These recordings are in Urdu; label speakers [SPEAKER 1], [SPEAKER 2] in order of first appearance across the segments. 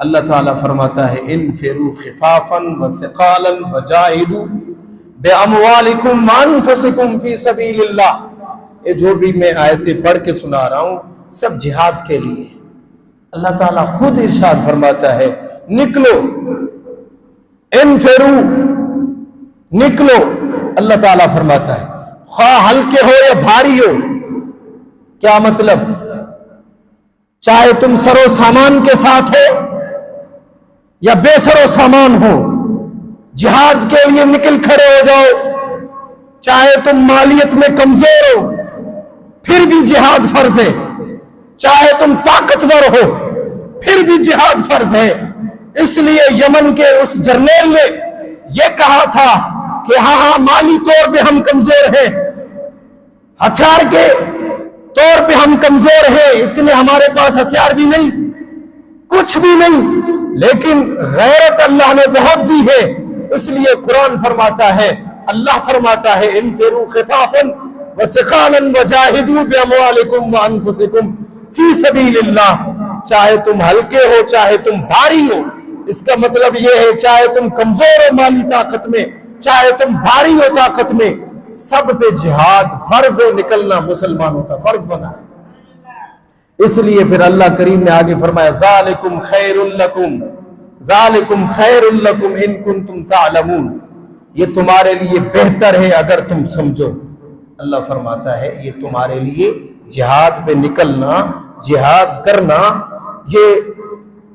[SPEAKER 1] اللہ تعالیٰ فرماتا ہے انفروا خفافا وثقالا وجاہدوا باموالکم وانفسکم فی سبیل اللہ. یہ جو بھی میں آیتیں پڑھ کے سنا رہا ہوں سب جہاد کے لیے. اللہ تعالیٰ خود ارشاد فرماتا ہے نکلو، انفروا، نکلو. اللہ تعالیٰ فرماتا ہے خواہ ہلکے ہو یا بھاری ہو. کیا مطلب؟ چاہے تم سر و سامان کے ساتھ ہو یا بے سر و سامان ہو، جہاد کے لیے نکل کھڑے ہو جاؤ. چاہے تم مالیت میں کمزور ہو پھر بھی جہاد فرض ہے، چاہے تم طاقتور ہو پھر بھی جہاد فرض ہے. اس لیے یمن کے اس جرنیل نے یہ کہا تھا کہ ہاں مالی طور پہ ہم کمزور ہیں، ہتھیار کے طور پہ ہم کمزور ہیں، اتنے ہمارے پاس ہتھیار بھی نہیں، کچھ بھی نہیں، لیکن غیرت اللہ نے بہت دی ہے. اس لیے قرآن فرماتا ہے، اللہ فرماتا ہے انفروا خفافا وثقالا وجاہدوا باموالکم وانفسکم فی سبیل اللہ. چاہے تم ہلکے ہو چاہے تم بھاری ہو. اس کا مطلب یہ ہے چاہے تم کمزور ہو مالی طاقت میں، چاہے تم بھاری ہو طاقت میں، سب پہ جہاد فرض ہے. نکلنا مسلمانوں کا فرض بنا ہے. اس لیے پھر اللہ کریم نے آگے فرمایا ذالکم خیر لکم، ذالکم خیر لکم ان کنتم تعلمون. یہ تمہارے لیے بہتر ہے اگر تم سمجھو. اللہ فرماتا ہے یہ تمہارے لیے جہاد پہ نکلنا، جہاد کرنا، یہ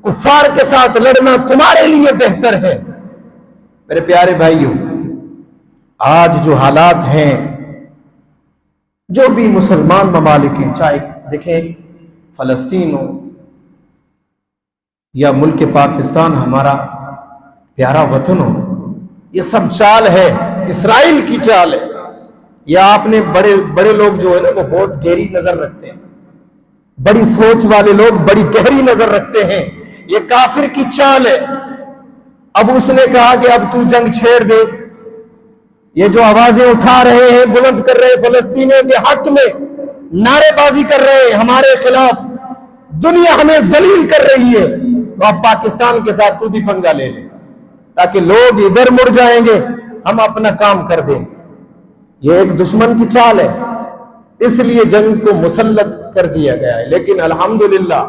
[SPEAKER 1] کفار کے ساتھ لڑنا تمہارے لیے بہتر ہے. میرے پیارے بھائیوں، آج جو حالات ہیں، جو بھی مسلمان ممالک ہیں، چاہے دیکھیں فلسطین ہو یا ملک پاکستان ہمارا پیارا وطن ہو، یہ سب چال ہے، اسرائیل کی چال ہے. یا آپ نے بڑے لوگ جو ہے نا وہ بہت گہری نظر رکھتے ہیں، بڑی سوچ والے لوگ بڑی گہری نظر رکھتے ہیں. یہ کافر کی چال ہے. اب اس نے کہا کہ اب تو جنگ چھیڑ دے. یہ جو آوازیں اٹھا رہے ہیں، بلند کر رہے ہیں فلسطینیوں کے حق میں، نعرے بازی کر رہے ہیں ہمارے خلاف، دنیا ہمیں ذلیل کر رہی ہے، تو اب پاکستان کے ساتھ تو بھی پنگا لے لیں تاکہ لوگ ادھر مڑ جائیں گے، ہم اپنا کام کر دیں گے. یہ ایک دشمن کی چال ہے. اس لیے جنگ کو مسلط کر دیا گیا ہے. لیکن الحمدللہ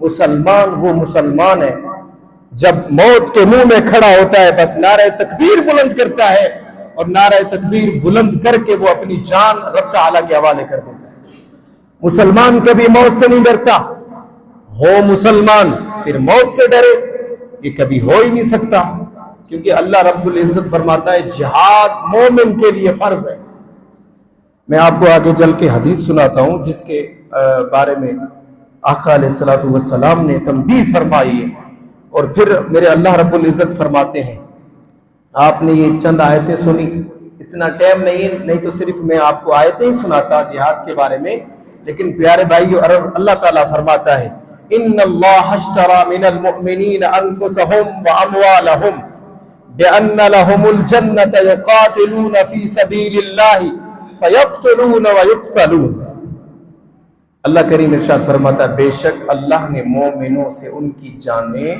[SPEAKER 1] مسلمان وہ مسلمان ہے جب موت کے منہ میں کھڑا ہوتا ہے بس نعرہ تکبیر بلند کرتا ہے، اور نعرہ تکبیر بلند کر کے وہ اپنی جان رب تعالیٰ کے حوالے کر دیتا ہے. مسلمان کبھی موت سے نہیں ڈرتا. ہو مسلمان پھر موت سے ڈرے، یہ کبھی ہو ہی نہیں سکتا، کیونکہ اللہ رب العزت فرماتا ہے جہاد مومن کے لیے فرض ہے. میں آپ کو آگے چل کے حدیث سناتا ہوں جس کے بارے میں آقا علیہ الصلوۃ والسلام نے تنبیہ فرمائی ہے. اور پھر میرے اللہ رب العزت فرماتے ہیں، آپ نے یہ چند آیتیں سنی، اتنا ٹائم نہیں تو صرف میں آپ کو آیتیں ہی سناتا جہاد کے بارے میں. لیکن پیارے بھائیو، اللہ تعالیٰ فرماتا ہے ان اللہ اشترى من المؤمنین انفسهم واموالهم بان لهم الجنة يقاتلون في سبيل الله فيقتلون ويقتلون. اللہ کریم ارشاد فرماتا ہے بے شک اللہ نے مومنوں سے ان کی جانیں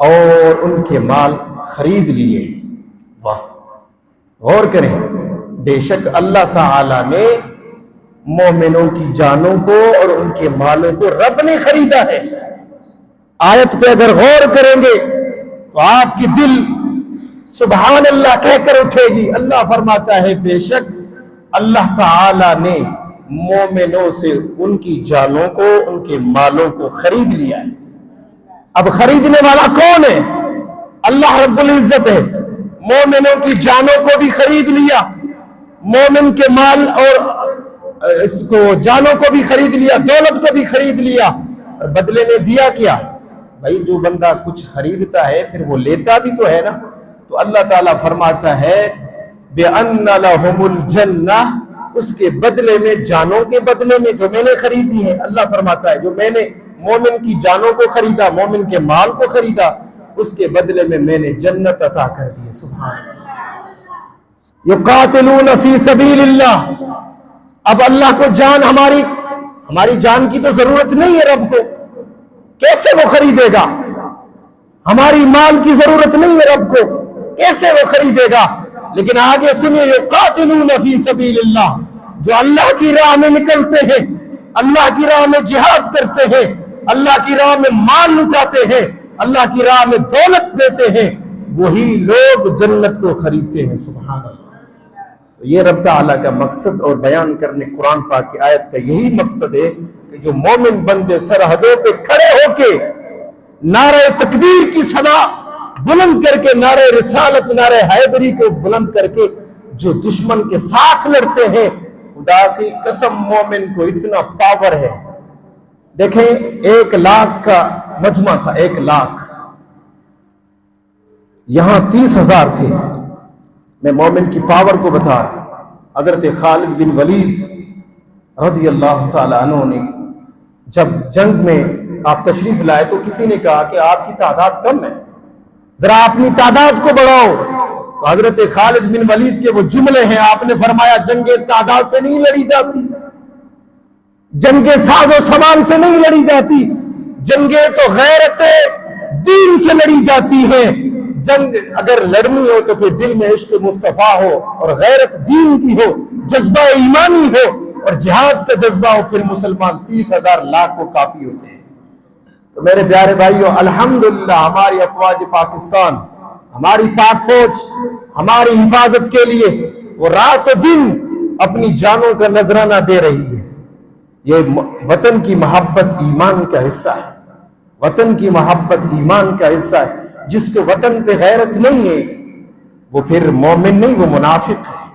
[SPEAKER 1] اور ان کے مال خرید لیے. واہ، غور کریں، بے شک اللہ تعالی نے مومنوں کی جانوں کو اور ان کے مالوں کو رب نے خریدا ہے. آیت پہ اگر غور کریں گے تو آپ کی دل سبحان اللہ کہہ کر اٹھے گی. اللہ فرماتا ہے بے شک اللہ تعالی نے مومنوں سے ان کی جانوں کو، ان کے مالوں کو خرید لیا ہے. اب خریدنے والا کون ہے؟ اللہ رب العزت ہے. مومنوں کی جانوں کو بھی خرید لیا، مومن کے مال اور اس کو جانوں کو بھی خرید لیا، دولت کو بھی خرید لیا. اور بدلے میں دیا کیا؟ بھائی جو بندہ کچھ خریدتا ہے پھر وہ لیتا بھی تو ہے نا. تو اللہ تعالیٰ فرماتا ہے بِأَنَّ لَهُمُ الْجَنَّةِ، اس کے بدلے میں، جانوں کے بدلے میں جو میں نے خریدی ہے، اللہ فرماتا ہے جو میں نے مومن کی جانوں کو خریدا، مومن کے مال کو خریدا، اس کے بدلے میں نے جنت عطا کر دی. سبحان اللہ. یقاتلون فی سبیل اللہ. اب اللہ کو جان، ہماری جان کی تو ضرورت نہیں ہے رب کو، کیسے وہ خریدے گا؟ ہماری مال کی ضرورت نہیں ہے رب کو، کیسے وہ خریدے گا؟ لیکن آگے سنیے، یقاتلون فی سبیل اللہ، جو اللہ کی راہ میں نکلتے ہیں، اللہ کی راہ میں جہاد کرتے ہیں، اللہ کی راہ میں مال لٹاتے ہیں، اللہ کی راہ میں دولت دیتے ہیں، وہی لوگ جنت کو خریدتے ہیں۔ سبحان اللہ۔ تو یہ رب تعالیٰ کا مقصد اور بیان کرنے قرآن پاک کی آیت کا یہی مقصد ہے کہ جو مومن بندے سرحدوں پہ کھڑے ہو کے نعرہ تکبیر کی صدا بلند کر کے، نعرہ رسالت، نعرہ حیدری کو بلند کر کے جو دشمن کے ساتھ لڑتے ہیں، خدا کی قسم مومن کو اتنا پاور ہے۔ دیکھیں 1,00,000 کا مجمع تھا، 1,00,000، یہاں 30,000 تھے۔ میں مومن کی پاور کو بتا رہا ہوں۔ حضرت خالد بن ولید رضی اللہ تعالی عنہ نے جب جنگ میں آپ تشریف لائے تو کسی نے کہا کہ آپ کی تعداد کم ہے، ذرا اپنی تعداد کو بڑھاؤ۔ تو حضرت خالد بن ولید کے وہ جملے ہیں، آپ نے فرمایا جنگیں تعداد سے نہیں لڑی جاتی، جنگیں ساز و سامان سے نہیں لڑی جاتی، جنگیں تو غیرت دین سے لڑی جاتی ہیں۔ جنگ اگر لڑنی ہو تو پھر دل میں عشق مصطفیٰ ہو اور غیرت دین کی ہو، جذبہ ایمانی ہو اور جہاد کا جذبہ ہو، پھر مسلمان 30,000 لاکھ کو کافی ہوتے ہیں۔ تو میرے پیارے بھائیو، الحمدللہ ہماری افواج پاکستان، ہماری پاک فوج ہماری حفاظت کے لیے وہ رات و دن اپنی جانوں کا نذرانہ دے رہی ہے۔ یہ وطن کی محبت ایمان کا حصہ ہے، وطن کی محبت ایمان کا حصہ ہے۔ جس کو وطن پہ غیرت نہیں ہے وہ پھر مومن نہیں، وہ منافق ہے۔